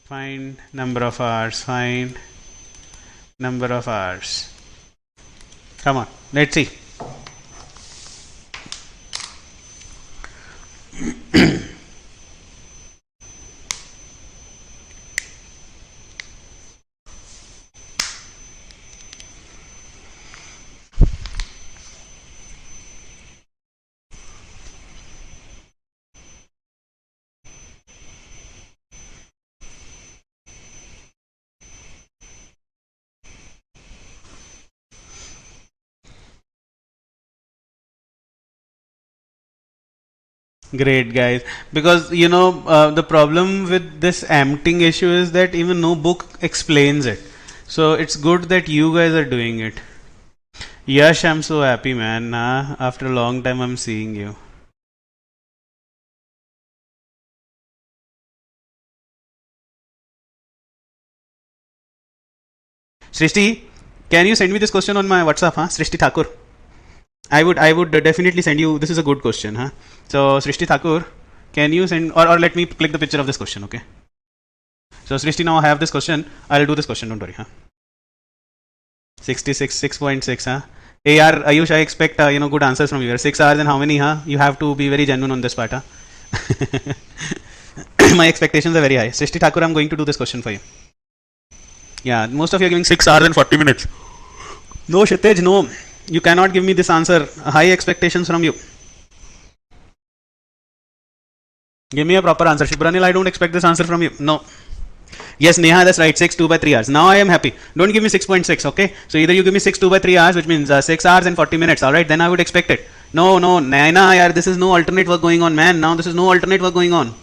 Find number of hours. Find number of hours. Come on, let's see. Great, guys. Because the problem with this emptying issue is that even no book explains it. So it's good that you guys are doing it. Yash, I'm so happy, man. After a long time, I'm seeing you. Srishti, can you send me this question on my WhatsApp, huh? Srishti Thakur. I would definitely send you. This is a good question, huh? So Srishti Thakur, can you send or let me click the picture of this question, okay? So Srishti, now I have this question. I'll do this question. Don't worry, huh? 66, 6.6, huh? AR Ayush, I expect good answers from you. 6 hours and how many, huh? You have to be very genuine on this part, huh? My expectations are very high. Srishti Thakur, I'm going to do this question for you. Yeah, most of you are giving 6 hours and 40 minutes. No, Kshitij, no. You cannot give me this answer. High expectations from you. Give me a proper answer. Shubranil, I don't expect this answer from you. No. Yes, Neha, that's right. 6, 2 by 3 hours. Now I am happy. Don't give me 6.6, okay? So either you give me 6, 2 by 3 hours, which means 6 hours and 40 minutes, alright? Then I would expect it. No, Naina, yaar, this is no alternate work going on, man. Now this is no alternate work going on.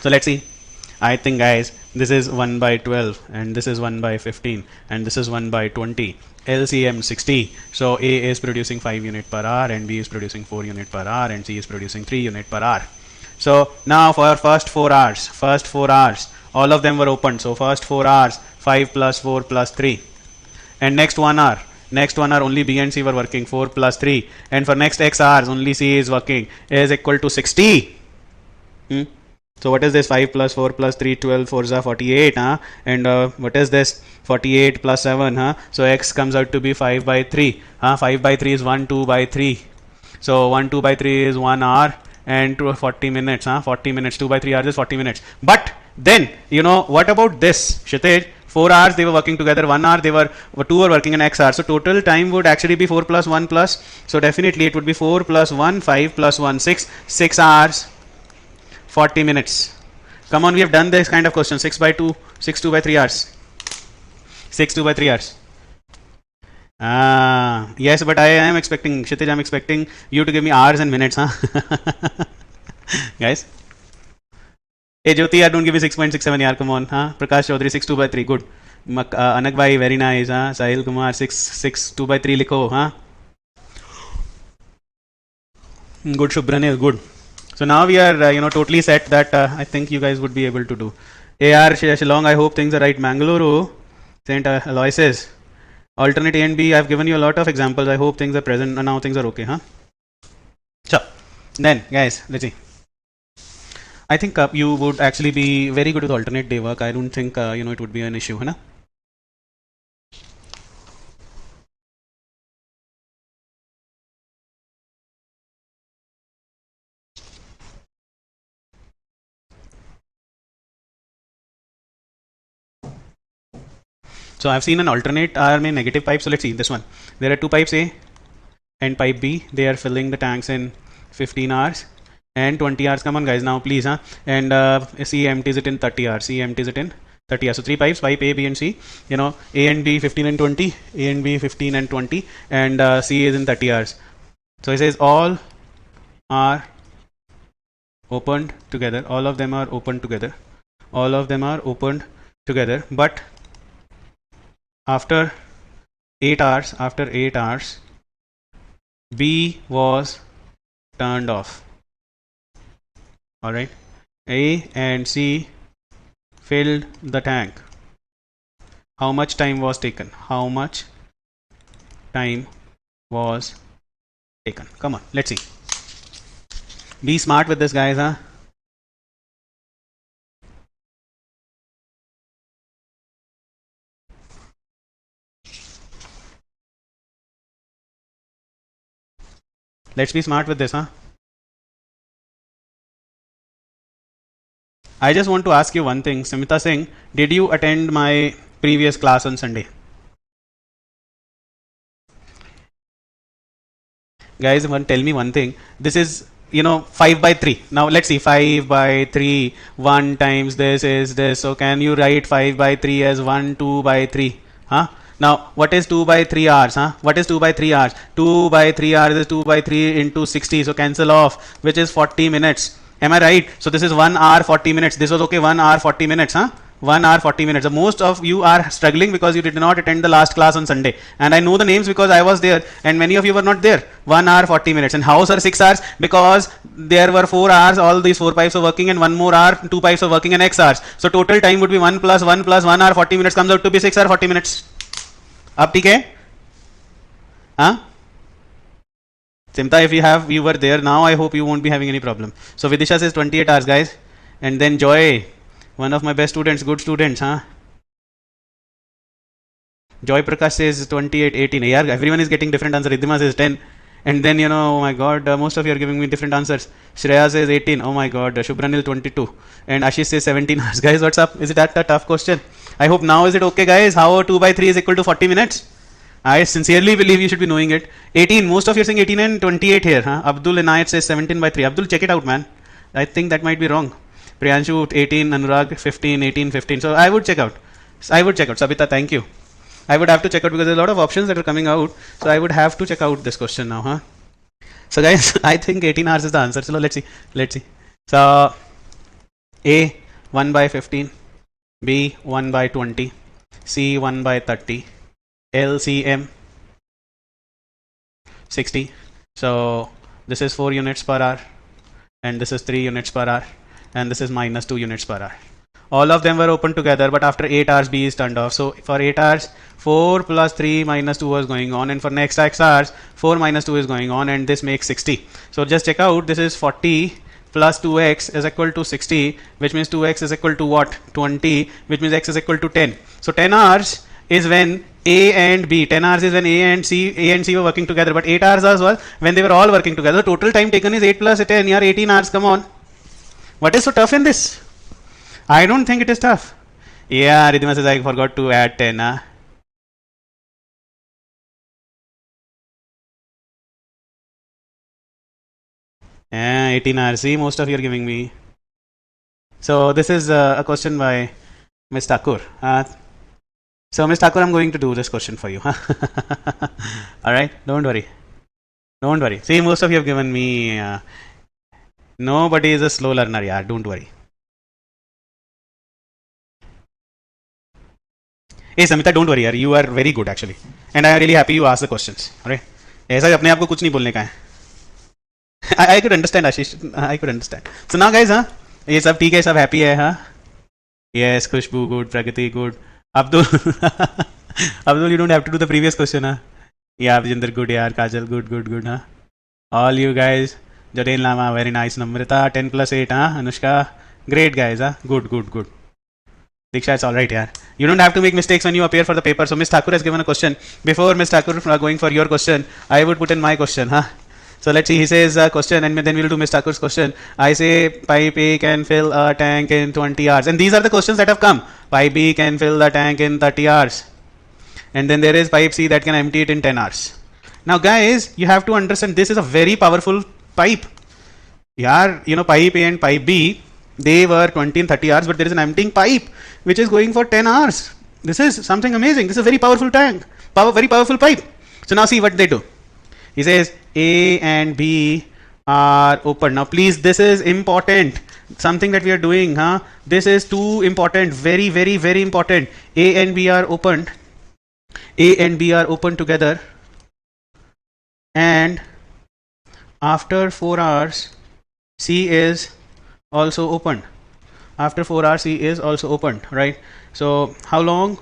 So let's see. I think, guys, this is 1 by 12 and this is 1 by 15 and this is 1 by 20. LCM 60. So A is producing 5 unit per hour and B is producing 4 unit per hour and C is producing 3 unit per hour. So now for first 4 hours, all of them were opened. So first 4 hours, 5 plus 4 plus 3. And next 1 hour only B and C were working, 4 plus 3. And for next X hours only C is working, is equal to 60. So what is this? 5 plus 4 plus 3, 12, 4 is 48, huh? And what is this? 48 plus 7, huh? So X comes out to be 5 by 3, huh? 5 by 3 is 1, 2 by 3. So 1, 2 by 3 is 1 hour and 40 minutes, huh? 40 minutes, 2 by 3 hours is 40 minutes. But then, what about this, Kshitij? 4 hours they were working together, 1 hour they were, 2 were working in X hours. So total time would actually be 4 plus 1 plus. So definitely it would be 4 plus 1, 5 plus 1, 6, 6 hours. 40 minutes. Come on, we have done this kind of question. 6 by 2, 6, 2 by 3 hours. 6, 2 by 3 hours. Yes, but I am expecting, Kshitij, I'm expecting you to give me hours and minutes, huh? Guys. Hey, Jyoti, don't give me 6.67, yaar, come on, huh? Prakash Chaudhary, 6, 2 by 3, good. Anak bhai, very nice, huh? Sahil Kumar, 6, 2 by 3 likho, huh? Good, Shubranil, good. So now we are, totally set that I think you guys would be able to do. AR Shillong, I hope things are right. Mangaluru, St. Aloysius. Alternate A and B, I've given you a lot of examples. I hope things are present and now things are okay, huh? So, then, guys, let's see. I think you would actually be very good with alternate day work. I don't think, it would be an issue, huh? So I've seen an alternate arm in negative pipe. So let's see this one. There are two pipes A and pipe B. They are filling the tanks in 15 hours and 20 hours. Come on, guys, now please, huh? And C empties it in 30 hours. C empties it in 30 hours. So three pipes, pipe A, B, and C. A and B 15 and 20. A and B 15 and 20. And C is in 30 hours. So it says all are opened together. All of them are opened together. All of them are opened together. But after 8 hours, B was turned off. Alright. A and C filled the tank. How much time was taken? How much time was taken. Come on, let's see. Be smart with this, guys, huh? Let's be smart with this, huh? I just want to ask you one thing. Smita Singh, did you attend my previous class on Sunday? Guys, tell me one thing. This is, 5 by 3. Now let's see, 5 by 3, 1 times this is this. So can you write 5 by 3 as 1, 2 by 3? Huh? Now, what is 2 by 3 hours? Huh? What is 2 by 3 hours? 2 by 3 hours is 2 by 3 into 60. So cancel off, which is 40 minutes. Am I right? So this is 1 hour 40 minutes. This was okay, 1 hour 40 minutes, huh? 1 hour 40 minutes. So most of you are struggling because you did not attend the last class on Sunday. And I know the names because I was there, and many of you were not there. 1 hour 40 minutes. And how, sir, 6 hours? Because there were 4 hours, all these 4 pipes are working, and 1 more hour, 2 pipes are working, and X hours. So total time would be 1 plus 1 plus 1 hour 40 minutes comes out to be 6 hour 40 minutes. Up, TK? Huh? Simta, if you were there now, I hope you won't be having any problem. So Vidisha says 28 hours, guys. And then Joy, one of my best students, good students, huh? Joy Prakash says 28, 18. Yeah, everyone is getting different answer. Ridhima says 10. And then, oh my god, most of you are giving me different answers. Shreya says 18. Oh my god, Shubranil 22. And Ashish says 17 hours. Guys, what's up? Is it that a tough question? I hope now is it okay, guys? How 2 by 3 is equal to 40 minutes? I sincerely believe you should be knowing it. 18. Most of you are saying 18 and 28 here. Huh? Abdul Inayat says 17 by 3. Abdul, check it out, man. I think that might be wrong. Priyanshu 18, Anurag 15, 18, 15. So I would check out. Sabita, thank you. I would have to check out because there's a lot of options that are coming out. So I would have to check out this question now, huh? So guys, I think 18 hours is the answer. So let's see. So A 1 by 15, B 1 by 20, C 1 by 30, LCM 60. So this is 4 units per hour, and this is 3 units per hour, and this is minus 2 units per hour. All of them were open together, but after 8 hours B is turned off. So for 8 hours 4 plus 3 minus 2 was going on, and for next 6 hours 4 minus 2 is going on, and this makes 60. So just check out, this is 40 plus 2x is equal to 60, which means 2x is equal to what? 20, which means x is equal to 10. So 10 hours is when A and B, 10 hours is when A and C were working together, but 8 hours was when they were all working together. Total time taken is 8 plus 10, yeah, 18 hours, come on. What is so tough in this? I don't think it is tough. Yeah, Ridhima says I forgot to add 10, huh? 18 hours, see, most of you are giving me. So this is a question by Ms. Thakur. So Ms. Thakur, I'm going to do this question for you. Alright, don't worry. See, most of you have given me. Nobody is a slow learner, yeah, don't worry. Hey Samita, don't worry, yaar. You are very good actually, and I am really happy you asked the questions. Alright, ऐसा अपने आप को कुछ नहीं बोलने का है. I could understand, Ashish. I could understand. So now, guys, huh? ये सब ठीक है, सब happy है, huh? Yes, Khushbu good, Pragati good. Abdul, Abdul, you don't have to do the previous question, huh? Yeah, Vijender good, yaar. Kajal good, huh? All you guys, Jodin Lama, very nice. Namrita, 10 plus 8, huh? Anushka, great guys, huh? Good. Diksha, it's alright, yaar. You don't have to make mistakes when you appear for the paper. So Ms. Thakur has given a question. Before Ms. Thakur going for your question, I would put in my question, huh? So let's see, he says a question, and then we'll do Ms. Thakur's question. I say pipe A can fill a tank in 20 hours. And these are the questions that have come. Pipe B can fill the tank in 30 hours. And then there is pipe C that can empty it in 10 hours. Now guys, you have to understand this is a very powerful pipe. Yeah, pipe A and pipe B, they were 20 and 30 hours, but there is an emptying pipe which is going for 10 hours. This is something amazing. This is a very powerful tank. Very powerful pipe. So now see what they do. He says A and B are open. Now please, this is important. Something that we are doing, huh? This is too important. Very important. A and B are opened. A and B are open together. And after 4 hours, C is also opened. After 4 hours, C is also opened, right? So how long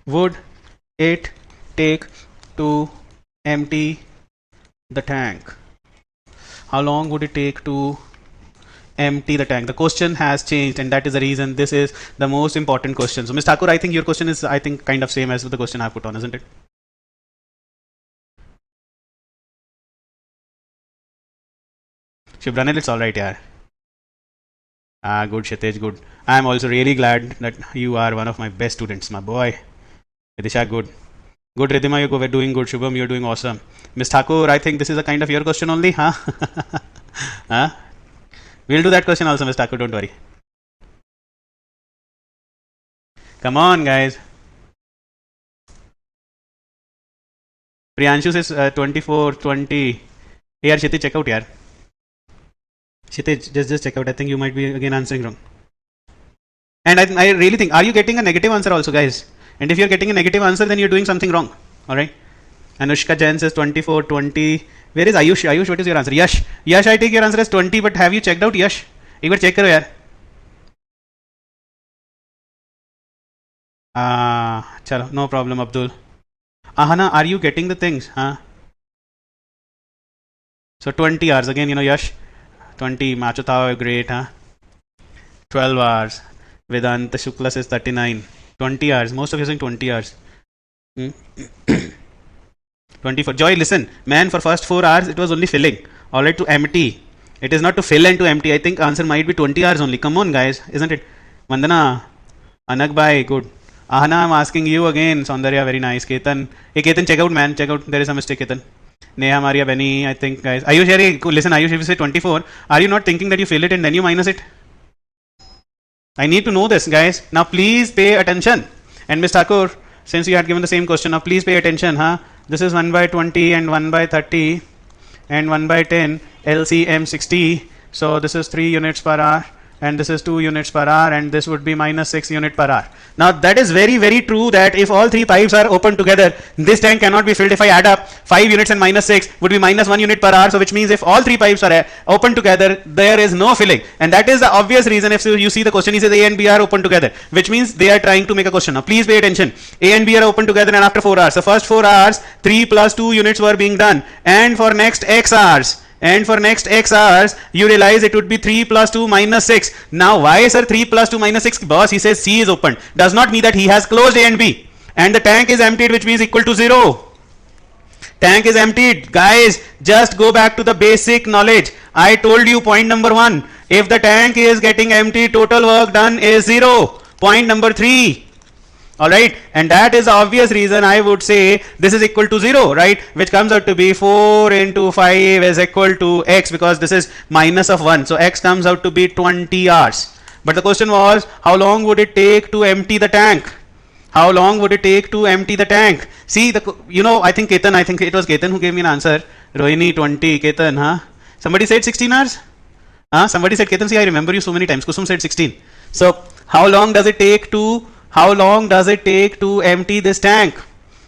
would it take to empty the tank. How long would it take to empty the tank? The question has changed, and that is the reason this is the most important question. So, Ms. Thakur, I think your question is, I think, kind of same as the question I put on, isn't it? Shibranil, it's all right, yeah. Good, Shetej, good. I'm also really glad that you are one of my best students, my boy. Vidisha, good. Good, Ridhima, you're doing good. Shubham, you're doing awesome. Ms. Thakur, I think this is a kind of your question only, huh? Huh? We'll do that question also, Ms. Thakur, don't worry. Come on, guys. Priyanshu says 24, 20. Hey, yaar, Shitij, check out, yaar. Shitij, just check out. I think you might be again answering wrong. And I really think, are you getting a negative answer also, guys? And if you're getting a negative answer, then you're doing something wrong. Alright? Anushka Jain says 24, 20. Where is Ayush? Ayush, what is your answer? Yash. Yash, I take your answer as 20, but have you checked out, Yash? एक बार check करो यार. चलो, no problem, Abdul. Ahana, are you getting the things? Huh? So 20 hours again, Yash. 20. Machutao, great, huh? 12 hours. Vedanta Shukla says 39. 20 hours. Most of you are saying 20 hours. 24. Joy, listen. Man, for first 4 hours, it was only filling. Alright, to empty. It is not to fill and to empty. I think answer might be 20 hours only. Come on, guys. Isn't it? Vandana. Anak bhai, good. Ahana, I'm asking you again. Saundarya, very nice. Ketan. Hey, Ketan, check out, man. Check out. There is a mistake, Ketan. Neha, Maria, Benny, I think, guys. Ayush, listen, Ayush, if you say 24, are you not thinking that you fill it and then you minus it? I need to know this, guys. Now, please pay attention. And Ms. Thakur, since you had given the same question, now please pay attention, huh? This is 1 by 20 and 1 by 30 and 1 by 10 LCM 60. So this is 3 units per hour and this is 2 units per hour and this would be minus 6 unit per hour. Now that is very, very true that if all 3 pipes are open together, this tank cannot be filled. If I add up 5 units and minus 6 would be minus 1 unit per hour. So which means if all 3 pipes are open together, there is no filling. And that is the obvious reason. If you see the question, he says A and B are open together, which means they are trying to make a question. Now please pay attention. A and B are open together and after 4 hours. So first 4 hours, 3 plus 2 units were being done. And for next X hours, you realize it would be 3 plus 2 minus 6. Now, why, sir, 3 plus 2 minus 6? Boss, he says C is open. Does not mean that he has closed A and B. And the tank is emptied, which means equal to 0. Tank is emptied. Guys, just go back to the basic knowledge. I told you point number 1. If the tank is getting empty, total work done is 0. Point number 3. Alright, and that is the obvious reason I would say this is equal to 0, right? Which comes out to be 4 into 5 is equal to x because this is minus of 1. So x comes out to be 20 hours. But the question was, how long would it take to empty the tank? How long would it take to empty the tank? See, I think it was Ketan who gave me an answer. Rohini, 20, Ketan, huh? Somebody said 16 hours? Huh? Somebody said, Ketan, see, I remember you so many times. Kusum said 16. So, how long does it take to empty this tank?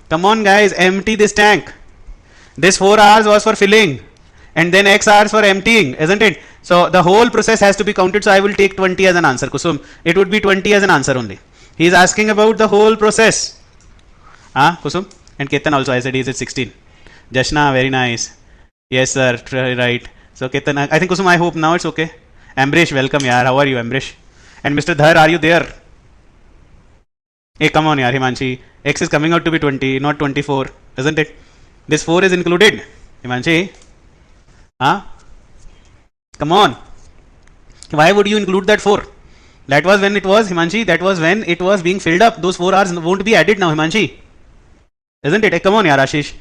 Come on, guys, empty this tank. This 4 hours was for filling and then X hours for emptying, isn't it? So the whole process has to be counted. So I will take 20 as an answer. Kusum, it would be 20 as an answer only. He is asking about the whole process. Kusum? And Ketan also, I said he said 16. Jashna, very nice. Yes, sir, right. So Ketan, I think Kusum, I hope now it's okay. Ambrish, welcome, yaar. How are you, Ambrish? And Mr. Dhar, are you there? Hey, come on, yaar, Himanshi. X is coming out to be 20, not 24, isn't it? This 4 is included. Himanshi? Come on. Why would you include that 4? That was when it was, Himanshi, that was when it was being filled up. Those 4 hours won't be added now, Himanshi. Isn't it? Hey, come on, yaar, Ashish.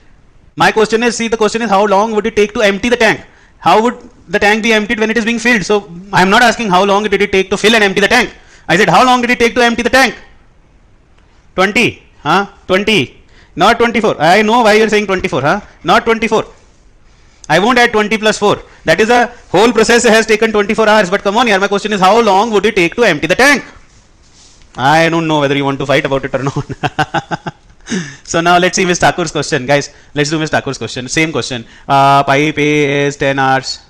My question is, the question is how long would it take to empty the tank? How would the tank be emptied when it is being filled? So, I am not asking how long did it take to fill and empty the tank. I said, how long did it take to empty the tank? 20, 20, not 24. I know why you are saying 24, not 24. I won't add 20 plus 4. That is a whole process has taken 24 hours. But come on here, my question is how long would it take to empty the tank? I don't know whether you want to fight about it or not. So now let's see Ms. Thakur's question. Guys, let's do Ms. Thakur's question. Same question. Pipe A is 10 hours.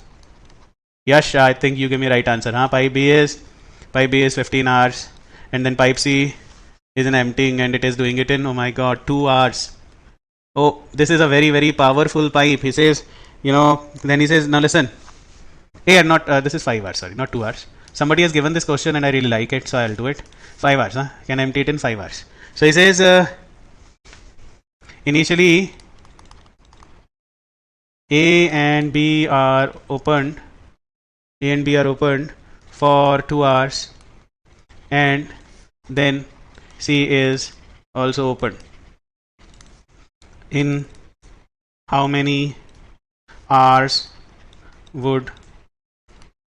Yash, I think you give me right answer. Pipe B is 15 hours. And then pipe C is an emptying and it is doing it in, oh my god, 2 hours. Oh, this is a very, very powerful pipe. He says You know, then he says, now listen. Hey, not this is 5 hours. Sorry, not 2 hours. Somebody has given this question and I really like it, so I'll do it. 5 hours. Huh? Can empty it in 5 hours. So he says, initially A and B are opened. A and B are opened for 2 hours, and then C is also opened. In how many hours would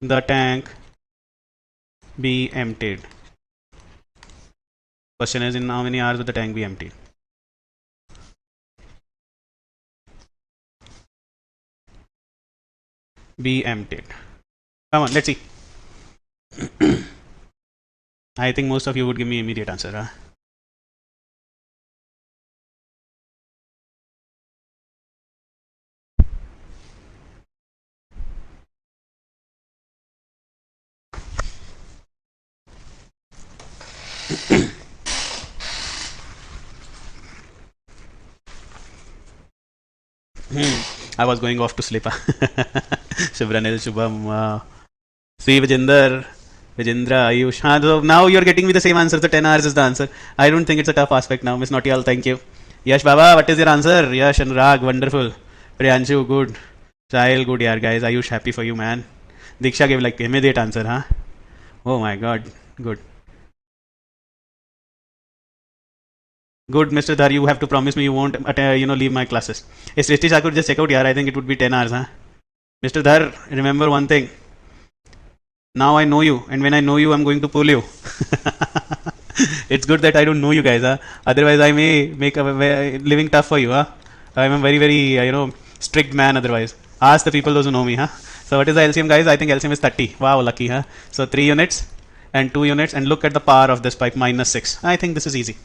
the tank be emptied? Question is, in how many hours would the tank be emptied? Be emptied. Come on, let's see. I think most of you would give me immediate answer. Huh? I was going off to sleep. Shubranil, Shubham, Sri Vijender, Vijendra, Ayush. So now you're getting me the same answer. So 10 hours is the answer. I don't think it's a tough aspect now. Miss Nautiyal, thank you. Yash Baba, what is your answer? Yash and Rag, wonderful. Priyanshu, good. Sahil, good, yaar, guys. Ayush, happy for you, man. Diksha gave like immediate answer, huh? Oh my god, good. Good, Mr. Dhar, you have to promise me you won't, leave my classes. Hey, Srishti Thakur, just check out, yaar. I think it would be 10 hours, huh? Mr. Dhar, remember one thing. Now I know you, and when I know you, I'm going to pull you. It's good that I don't know you guys, huh? Otherwise, I may make a living tough for you, huh? I'm a very, very, strict man otherwise. Ask the people those who know me, huh? So what is the LCM, guys? I think LCM is 30. Wow, lucky, huh? So 3 units and 2 units, and look at the power of this pipe, minus 6. I think this is easy.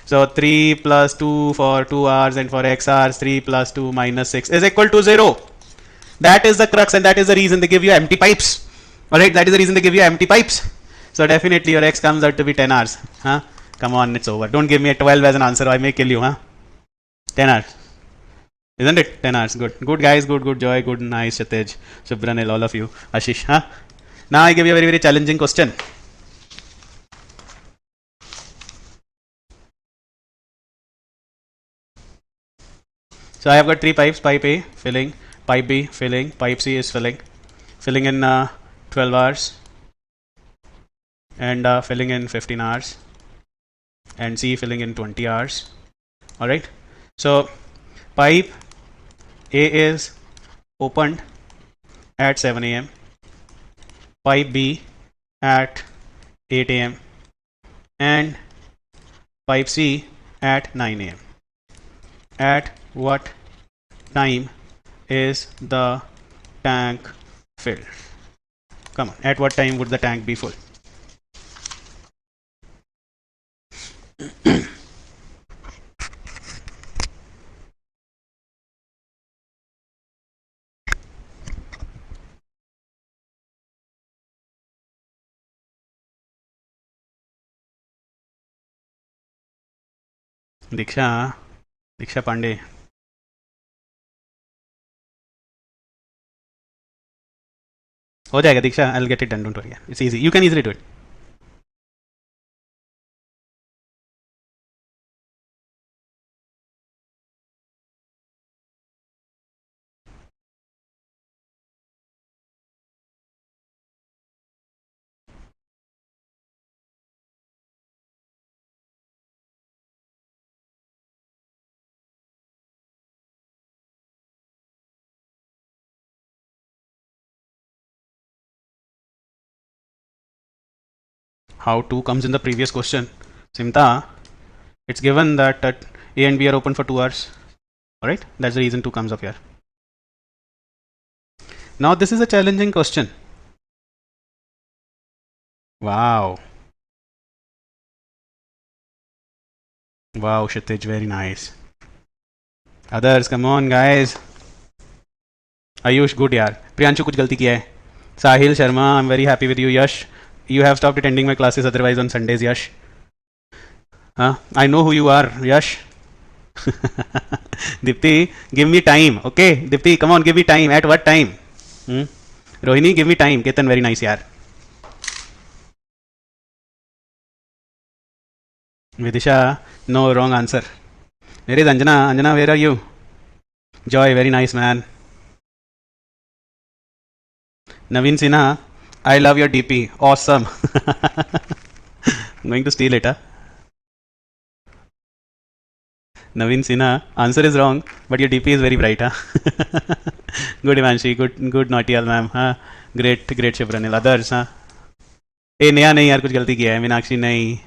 So 3 plus 2 for 2 hours, and for x hours, 3 plus 2 minus 6 is equal to 0. That is the crux, and that is the reason they give you empty pipes. Alright, that is the reason they give you empty pipes. So definitely your x comes out to be 10 hours. Huh? Come on, it's over. Don't give me a 12 as an answer, or I may kill you, huh? 10 hours. Isn't it? 10 hours. Good. Good, guys. Good, good. Joy. Good. Nice. Shatej. Subranil. All of you. Ashish. Huh? Now I give you a very, very challenging question. So I have got 3 pipes. Pipe A, filling. Pipe B, filling. Pipe C is filling. Filling in 12 hours. And filling in 15 hours. And C filling in 20 hours. Alright. So pipe A is opened at 7 a.m. Pipe B at 8 a.m. and pipe C at 9 a.m. At what time is the tank filled? Come on, at what time would the tank be full? दीक्षा पांडे. हो जाएगा दीक्षा. I'll get it done, don't worry. It's easy. You can easily do it. How 2 comes in the previous question. Simta, it's given that A and B are open for 2 hours. Alright, that's the reason 2 comes up here. Now this is a challenging question. Wow. Wow, Kshitij, very nice. Others, come on guys. Ayush, good yaar. Priyanshu कुछ गलती किया है. Sahil Sharma, I'm very happy with you. Yash, you have stopped attending my classes otherwise on Sundays. Yash, I know who you are. Yash, Dipti, give me time. Okay, Dipti, come on, give me time. At what time? Hmm? Rohini, give me time. Ketan, very nice, yaar. Vidisha, no, wrong answer. Where is Anjana? Anjana, where are you? Joy, very nice, man. Naveen Sinha, I love your DP. Awesome. I'm going to steal it, huh? Naveen Sinha, answer is wrong, but your DP is very bright, huh? Good Ivanshi, good Nautiyal ma'am, huh? Great Shivranil. Others, huh? ए नया नहीं यार, कुछ गलती किया है. मीनाक्षी नहीं.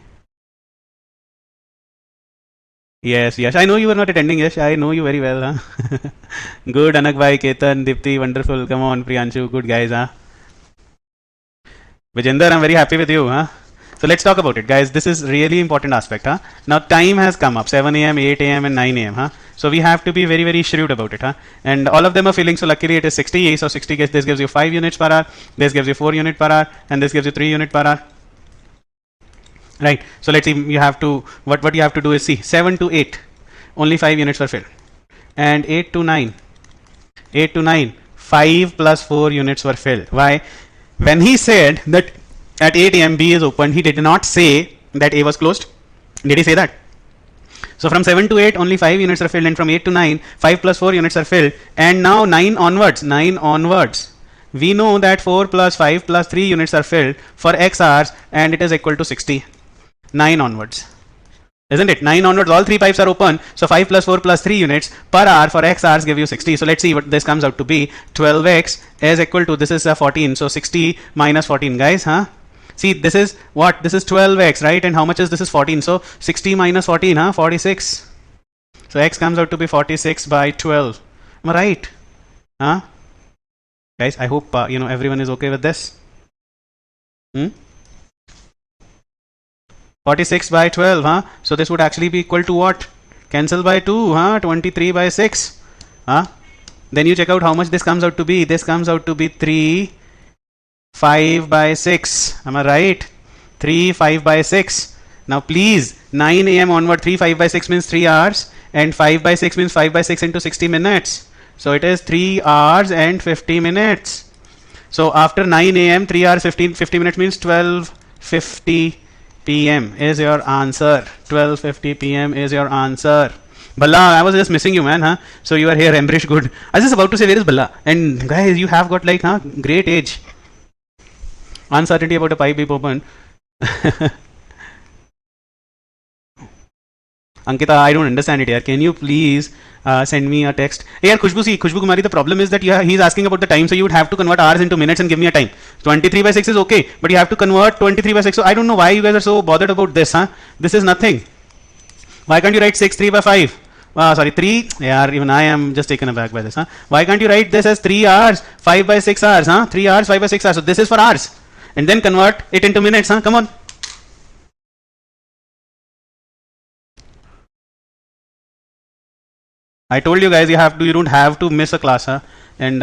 Yes, yes. I know you were not attending. Yes, I know you very well, huh? Good, Anak bhai, Ketan, Dipti, wonderful. Come on, Priyanshu, good guys, huh? Vijender, I'm very happy with you, huh? So let's talk about it, guys. This is really important aspect, huh? Now time has come up, 7 a.m., 8 a.m., and 9 a.m., huh? So we have to be very, very shrewd about it, huh? And all of them are filling. So luckily it is 60. So 60 gets, this gives you 5 units per hour. This gives you 4 units per hour, and this gives you 3 units per hour. Right. So let's see. You have to what you have to do is see 7 to 8, only 5 units were filled, and 8 to 9, 5 plus 4 units were filled. Why? When he said that at 8 a.m. B is open, he did not say that A was closed. Did he say that? So from 7 to 8, only 5 units are filled, and from 8 to 9, 5 plus 4 units are filled, and now 9 onwards. We know that 4 plus 5 plus 3 units are filled for x hours, and it is equal to 60. 9 onwards. Isn't it? 9 onwards, all 3 pipes are open. So 5 plus 4 plus 3 units per hour for x hours give you 60. So let's see what this comes out to be. 12x is equal to, this is 14. So 60 minus 14, guys, huh? See, this is what? This is 12x, right? And how much is this? Is 14. So 60 minus 14, huh? 46. So x comes out to be 46 by 12. Am I right? Huh? Guys, I hope everyone is okay with this. 46 by 12, huh? So this would actually be equal to what? Cancel by 2, huh? 23 by 6, huh? Then you check out how much this comes out to be. This comes out to be 3, 5 by 6. Am I right? 3, 5 by 6. Now please, 9 a.m. onward, 3, 5 by 6 means 3 hours, and 5 by 6 means 5 by 6 into 60 minutes. So it is 3 hours and 50 minutes. So after 9 a.m., 3 hours 50 minutes means 12:50 p.m. is your answer. 12:50 p.m. is your answer. Balla, I was just missing you, man, huh? So you are here, Ambrish, good. I was just about to say, where is Balla? And guys, you have got like, huh, great age. Uncertainty about a pipe being open. Ankita, I don't understand it here. Can you please send me a text? Hey, yaar, Khushbu Kumari, the problem is that he's asking about the time, so you would have to convert hours into minutes and give me a time. 23 by 6 is okay, but you have to convert 23 by 6. So I don't know why you guys are so bothered about this, huh? This is nothing. Why can't you write 6, 3 by 5? Sorry, 3. Yeah, even I am just taken aback by this, huh? Why can't you write this as 3 hours, 5 by 6 hours, huh? 3 hours, 5 by 6 hours. So this is for hours. And then convert it into minutes, huh? Come on. I told you guys, you don't have to miss a class, huh? And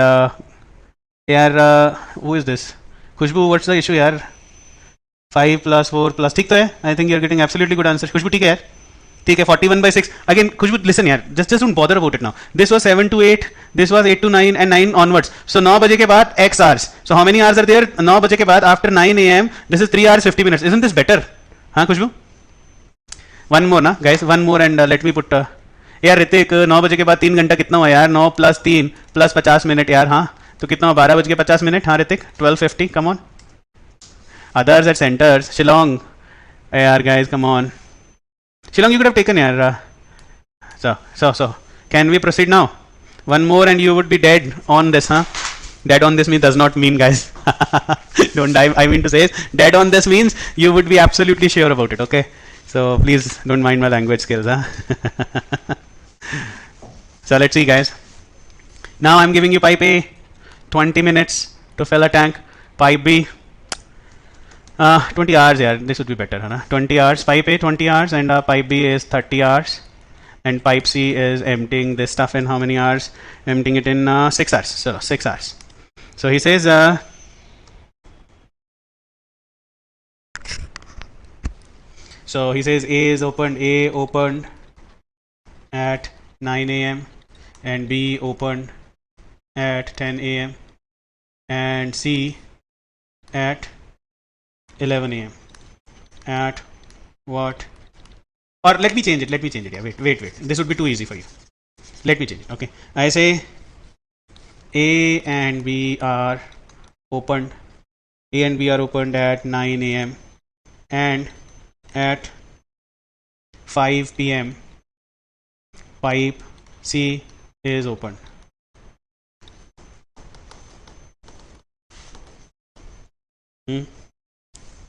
who is this? Khushbu, what's the issue, yaar? 5 plus 4 plus, ठीक तो है? I think you're getting absolutely good answers. Khushbu, ठीक है यार? ठीक है, 41 by 6. Again, Khushbu, listen यार, just don't bother about it now. This was 7 to 8, this was 8 to 9, and 9 onwards. So 9 बजे के बाद x hours. So how many hours are there? 9 बजे के बाद after 9 a.m. This is 3 hours 50 minutes. Isn't this better? हाँ Khushbu? One more ना, guys, one more, and let me put. यार ऋतिक, 9 बजे के बाद 3 घंटा कितना हुआ यार? 9 प्लस 3 प्लस 50 मिनट यार, हाँ तो कितना हुआ? 12 बज के 50 मिनट, हाँ Hrithik, 12:50. Come on. Others at centers. Shillong, yaar guys, come on. Shillong, you could have taken yaar. So can we proceed now? One more and you would be dead on this, huh? Dead on this means does not mean, guys. Don't I mean to say is, dead on this means you would be absolutely sure about it, okay? So please don't mind my language skills, huh? So let's see, guys. Now I'm giving you pipe A 20 minutes to fill a tank. Pipe B 20 hours, yeah, this would be better, huh? 20 hours. Pipe A 20 hours, and pipe B is 30 hours, and pipe C is emptying this stuff in how many hours? Emptying it in 6 hours. So 6 hours. So he says A is opened, A opened, at 9 a.m. and B opened at 10 a.m. and C at 11 a.m. At what? Or let me change it. Yeah, wait. This would be too easy for you. Let me change it. Okay. I say A and B are opened. A and B are opened at 9 a.m. and at 5 p.m. pipe C is opened.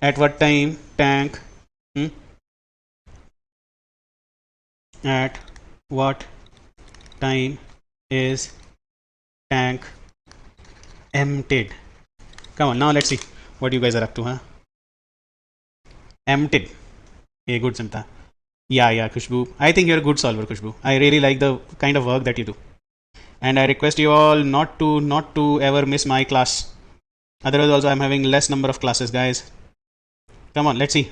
At what time tank? At what time is tank emptied? Come on, now let's see what you guys are up to, huh? Emptied. Yeah, good, Samta. Yeah, Khushbu. I think you're a good solver, Khushbu. I really like the kind of work that you do. And I request you all not to ever miss my class. Otherwise, also I'm having less number of classes, guys. Come on, let's see.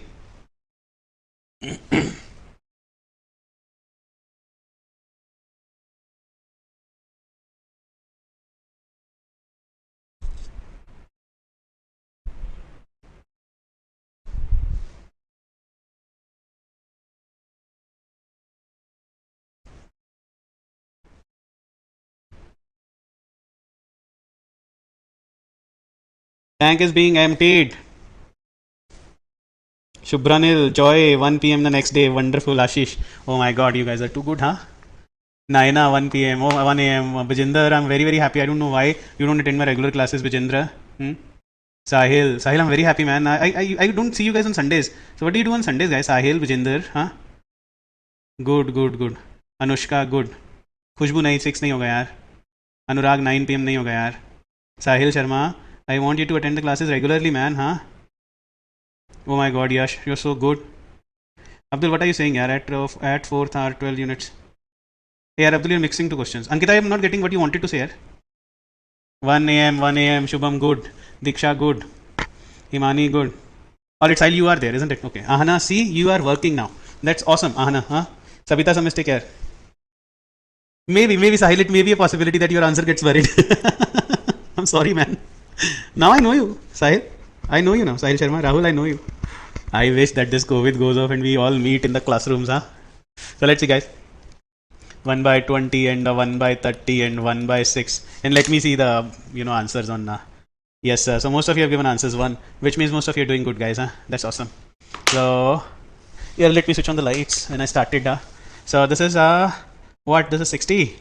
Tank is being emptied. Shubranil, Joy, 1 p.m. the next day. Wonderful, Ashish. Oh my god, you guys are too good, huh? Naina, 1 p.m. Oh, 1 a.m. Bijinder, I'm very happy. I don't know why you don't attend my regular classes, Bijindra. Sahil, I'm very happy, man. I don't see you guys on Sundays. So what do you do on Sundays, guys? Sahil, Bijinder, huh? Good. Anushka, good. खुशबू नहीं 6 नहीं होगा यार. अनुराग 9 p.m. नहीं होगा यार. Sahil Sharma, I want you to attend the classes regularly, man, huh? Oh my god, Yash, you're so good. Abdul, what are you saying, yaar? At 4th hour, 12 units. Hey, yaar, Abdul, you're mixing two questions. Ankita, I'm not getting what you wanted to say, yaar. 1 a.m., Shubham, good. Diksha, good. Himani, good. Alright, Sahil, you are there, isn't it? Okay. Ahana, see, you are working now. That's awesome, Ahana, huh? Sabita, some mistake here. Maybe, Sahil, it may be a possibility that your answer gets buried. I'm sorry, man. Now I know you, Sahil. I know you now, Sahil Sharma. Rahul, I know you. I wish that this COVID goes off and we all meet in the classrooms, huh? So let's see, guys. 1 by 20 and 1 by 30 and 1 by 6. And let me see the, answers on... yes, so most of you have given answers 1, which means most of you are doing good, guys, huh? That's awesome. So, yeah, let me switch on the lights when I started. So this is, what? This is 60.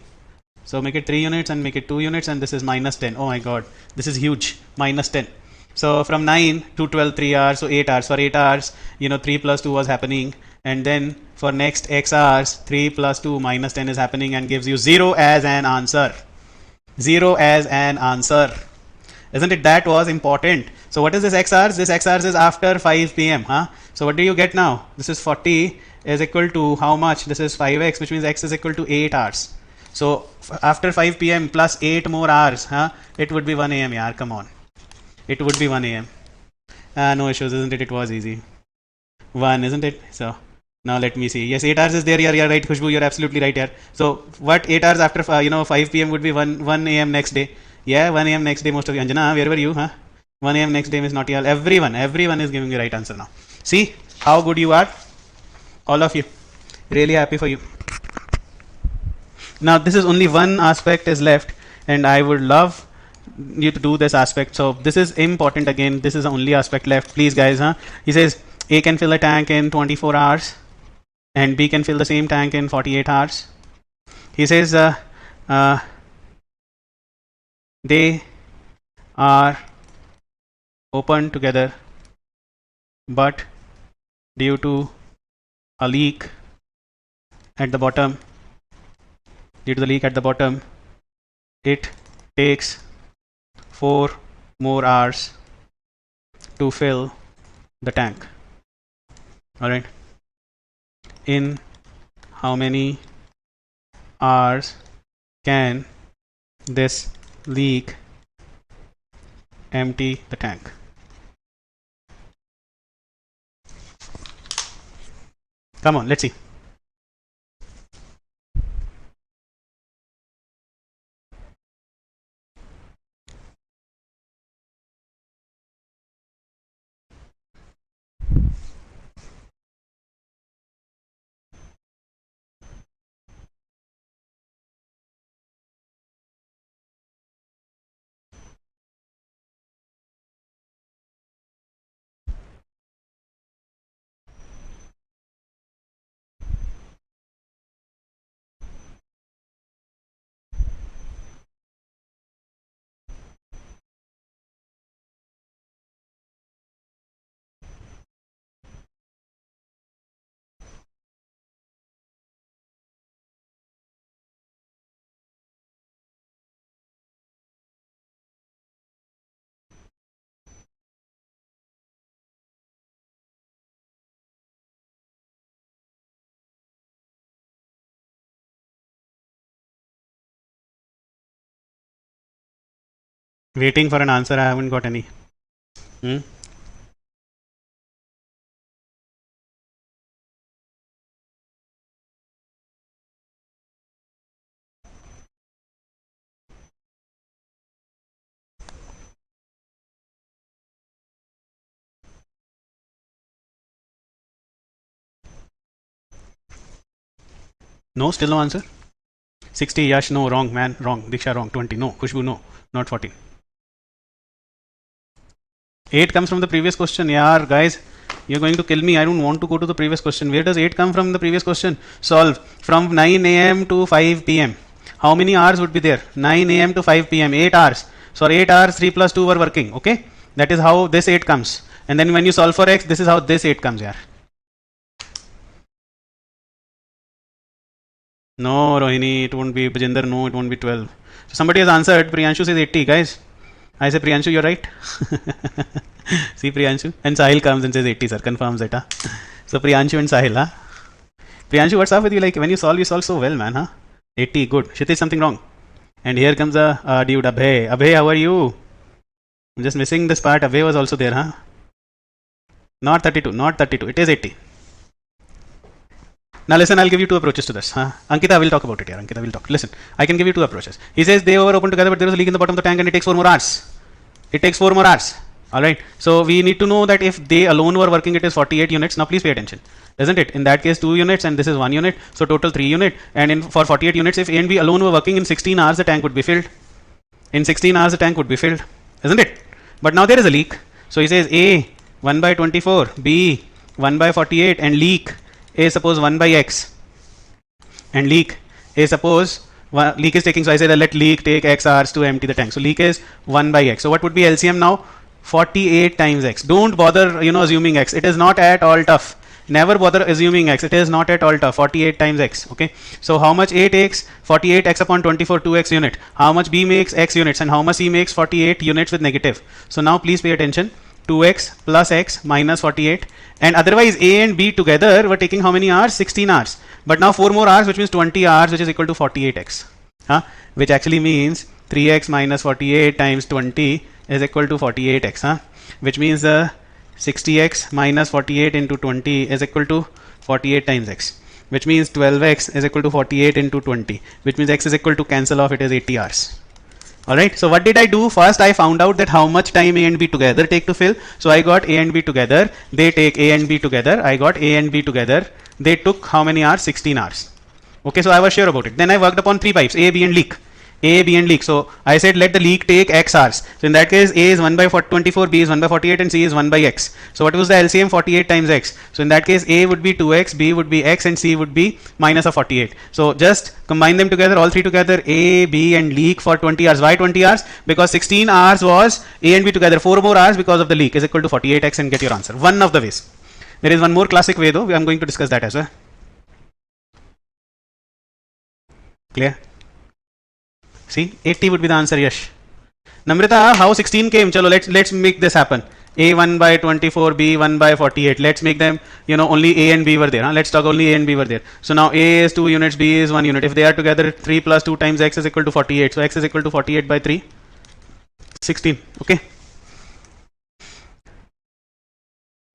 So make it 3 units and make it 2 units, and this is minus 10. Oh my god, this is huge. Minus 10. So from 9 to 12, 3 hours, so 8 hours. For 8 hours, 3 plus 2 was happening. And then for next x hours, 3 plus 2 minus 10 is happening and gives you 0 as an answer. 0 as an answer. Isn't it? That was important. So what is this x hours? This x hours is after 5 p.m. Huh? So what do you get now? This is 40 is equal to how much? This is 5x, which means x is equal to 8 hours. So after 5 p.m. plus 8 more hours, huh? It would be 1 a.m. yaar, come on. It would be 1 a.m. No issues, isn't it? It was easy. 1, isn't it? So now let me see. Yes, 8 hours is there. You're right, Khushbu. You're absolutely right here. So what 8 hours after 5 p.m. would be 1 a.m. next day. Yeah, 1 a.m. next day. Most of you. Anjana, where were you? Huh? 1 a.m. next day is not here. Everyone is giving the right answer now. See how good you are. All of you. Really happy for you. Now this is only one aspect is left, and I would love you to do this aspect. So this is important again. This is the only aspect left. Please, guys. Huh? He says A can fill a tank in 24 hours, and B can fill the same tank in 48 hours. He says they are open together, but due to a leak at the bottom, it takes 4 more hours to fill the tank. Alright. In how many hours can this leak empty the tank? Come on, let's see. Waiting for an answer. I haven't got any. No, still no answer. 60, Yash, no, wrong, man, wrong. Diksha, wrong. 20, no. Khushbu, no, not 14. 8 comes from the previous question. Yeah, guys, you're going to kill me. I don't want to go to the previous question. Where does 8 come from the previous question? Solve. From 9 a.m. to 5 p.m. How many hours would be there? 9 a.m. to 5 p.m. 8 hours. So 8 hours, 3 plus 2 were working. Okay? That is how this 8 comes. And then when you solve for x, this is how this 8 comes here. No, Rohini, it won't be. Bajinder, no, it won't be 12. So somebody has answered. Priyanshu says 80, guys. I say, Priyanshu, you're right. See, Priyanshu. And Sahil comes and says 80, sir. Confirms it, huh? So, Priyanshu and Sahil, huh? Priyanshu, what's up with you? Like, when you solve so well, man, huh? 80, good. Kshitiz, something wrong. And here comes a dude, Abhay. Abhay, how are you? I'm just missing this part. Abhay was also there, huh? Not 32, not 32. It is 80. Now listen, I'll give you two approaches to this. Ankita will talk about it here. Ankita will talk. Listen, I can give you two approaches. He says they were open together, but there was a leak in the bottom of the tank and it takes 4 more hours. It takes 4 more hours. Alright. So we need to know that if they alone were working, it is 48 units. Now please pay attention. Isn't it? In that case, 2 units and this is 1 unit. So total 3 unit. And for 48 units, if A and B alone were working, in 16 hours the tank would be filled. In 16 hours the tank would be filled. Isn't it? But now there is a leak. So he says A 1 by 24, B 1 by 48 and leak A suppose 1 by x and leak A suppose leak is taking, so I say that let leak take x hours to empty the tank. So leak is 1 by x. So what would be LCM now? 48 times x. Don't bother assuming x. It is not at all tough. Never bother assuming x. It is not at all tough. 48 times x. Okay. So how much A takes? 48 x upon 24 2x unit. How much B makes x units and how much C makes 48 units with negative. So now please pay attention. 2x plus x minus 48, and otherwise A and B together were taking how many hours? 16 hours. But now 4 more hours, which means 20 hours, which is equal to 48x. Which actually means 3x minus 48 times 20 is equal to 48x. Which means 60x minus 48 into 20 is equal to 48 times x. Which means 12x is equal to 48 into 20. Which means x is equal to cancel off, it is 80 hours. Alright, so what did I do? First I found out that how much time A and B together take to fill. So I got A and B together, they take A and B together, I got A and B together, they took how many hours? 16 hours. Okay, so I was sure about it. Then I worked upon 3 pipes, A, B and leak. A, B and leak. So I said let the leak take x hours. So in that case A is 1 by 24, B is 1 by 48 and C is 1 by x. So what was the LCM? 48 times x. So in that case A would be 2x, B would be x and C would be minus of 48. So just combine them together, all 3 together, A, B and leak for 20 hours. Why 20 hours? Because 16 hours was A and B together, 4 more hours because of the leak is equal to 48x and get your answer. One of the ways. There is one more classic way though, I am going to discuss that as well. Clear? See, 80 would be the answer, Yash. Namrita, how 16 came? Chalo, let's make this happen. A 1 by 24, B 1 by 48. Let's make them, only A and B were there. Let's talk only A and B were there. So now A is 2 units, B is 1 unit. If they are together, 3 plus 2 times x is equal to 48. So x is equal to 48 by 3. 16. Okay.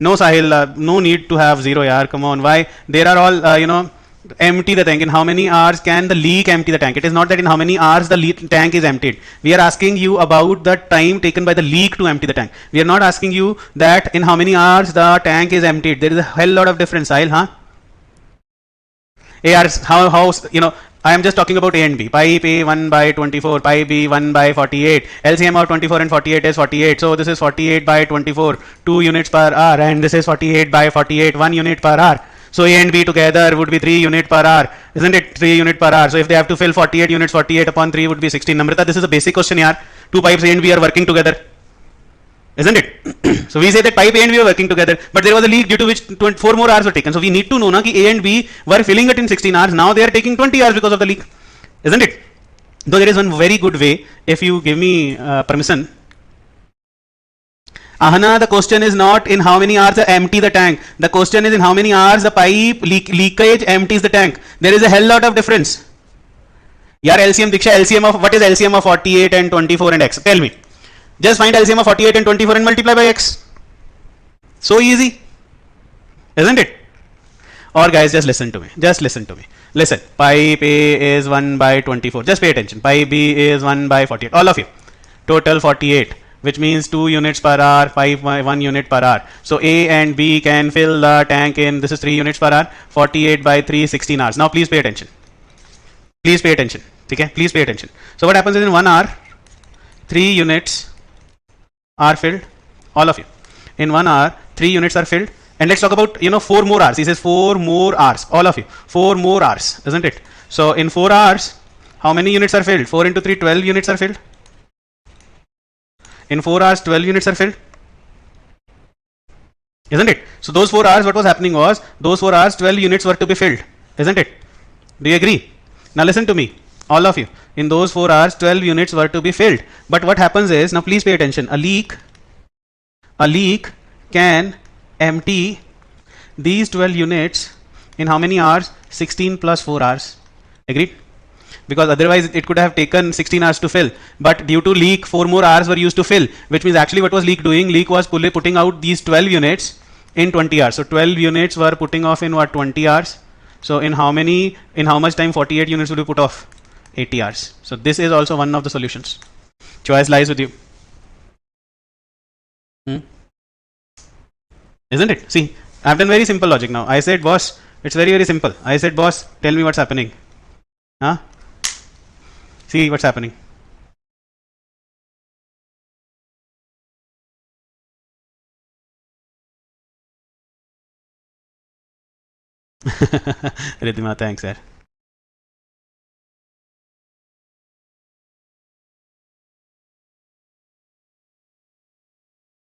No, Sahil, no need to have 0, yaar. Come on. Why? There are all, empty the tank. In how many hours can the leak empty the tank? It is not that in how many hours the tank is emptied. We are asking you about the time taken by the leak to empty the tank. We are not asking you that in how many hours the tank is emptied. There is a hell lot of difference, Sahil, how I am just talking about A and B. Pipe A 1 by 24, pipe B 1 by 48. LCM of 24 and 48 is 48. So this is 48 by 24, 2 units per hour, and this is 48 by 48, 1 unit per hour. So A and B together would be 3 unit per hour. Isn't it? 3 unit per hour. So if they have to fill 48 units, 48 upon 3 would be 16. Namrita, this is a basic question, yaar. 2 pipes A and B are working together. Isn't it? So we say that pipe A and B are working together, but there was a leak due to which 4 more hours were taken. So we need to know na ki A and B were filling it in 16 hours. Now they are taking 20 hours because of the leak. Isn't it? Though there is one very good way, if you give me permission. Ahana, the question is not in how many hours empty the tank. The question is in how many hours the pipe leakage empties the tank. There is a hell lot of difference. Yaar, LCM Diksha, LCM of what is LCM of 48 and 24 and x? Tell me. Just find LCM of 48 and 24 and multiply by x. So easy, isn't it? Or guys, just listen to me. Just listen to me. Listen. Pipe A is 1 by 24. Just pay attention. Pipe B is 1 by 48. All of you. Total 48, which means 2 units per hour, 1 unit per hour. So A and B can fill the tank in, this is 3 units per hour, 48 by 3, 16 hours. Now please pay attention. Please pay attention. Okay? Please pay attention. So what happens is in 1 hour, 3 units are filled. All of you. In 1 hour, 3 units are filled. And let's talk about, 4 more hours. He says 4 more hours. All of you. 4 more hours, isn't it? So in 4 hours, how many units are filled? 4 into 3, 12 units are filled. In 4 hours, 12 units are filled. Isn't it? So those 4 hours, what was happening was, those 4 hours, 12 units were to be filled. Isn't it? Do you agree? Now listen to me. All of you. In those 4 hours, 12 units were to be filled. But what happens is, now please pay attention. A leak can empty these 12 units in how many hours? 16 plus 4 hours. Agreed? Because otherwise it could have taken 16 hours to fill. But due to leak, 4 more hours were used to fill. Which means actually what was leak doing? Leak was putting out these 12 units in 20 hours. So 12 units were putting off in what? 20 hours. So in how much time 48 units will be put off? 80 hours. So this is also one of the solutions. Choice lies with you. Isn't it? See, I've done very simple logic now. I said, boss, it's very, very simple. I said, boss, tell me what's happening. Huh? See what's happening. Ridhima, thanks, sir.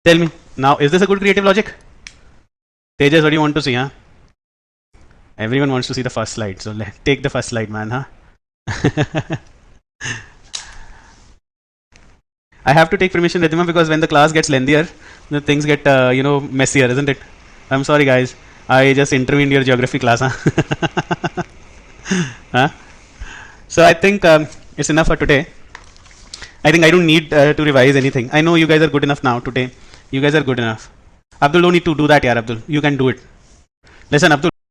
Tell me, now is this a good creative logic? Tejas, what do you want to see, huh? Everyone wants to see the first slide, so take the first slide, man, huh? I have to take permission, Ridhima, because when the class gets lengthier, the things get, messier, isn't it? I'm sorry, guys. I just intervened your geography class, huh? Huh? So I think it's enough for today. I think I don't need to revise anything. I know you guys are good enough now today. You guys are good enough. Abdul, don't need to do that, yaar, Abdul. You can do it. Listen, Abdul.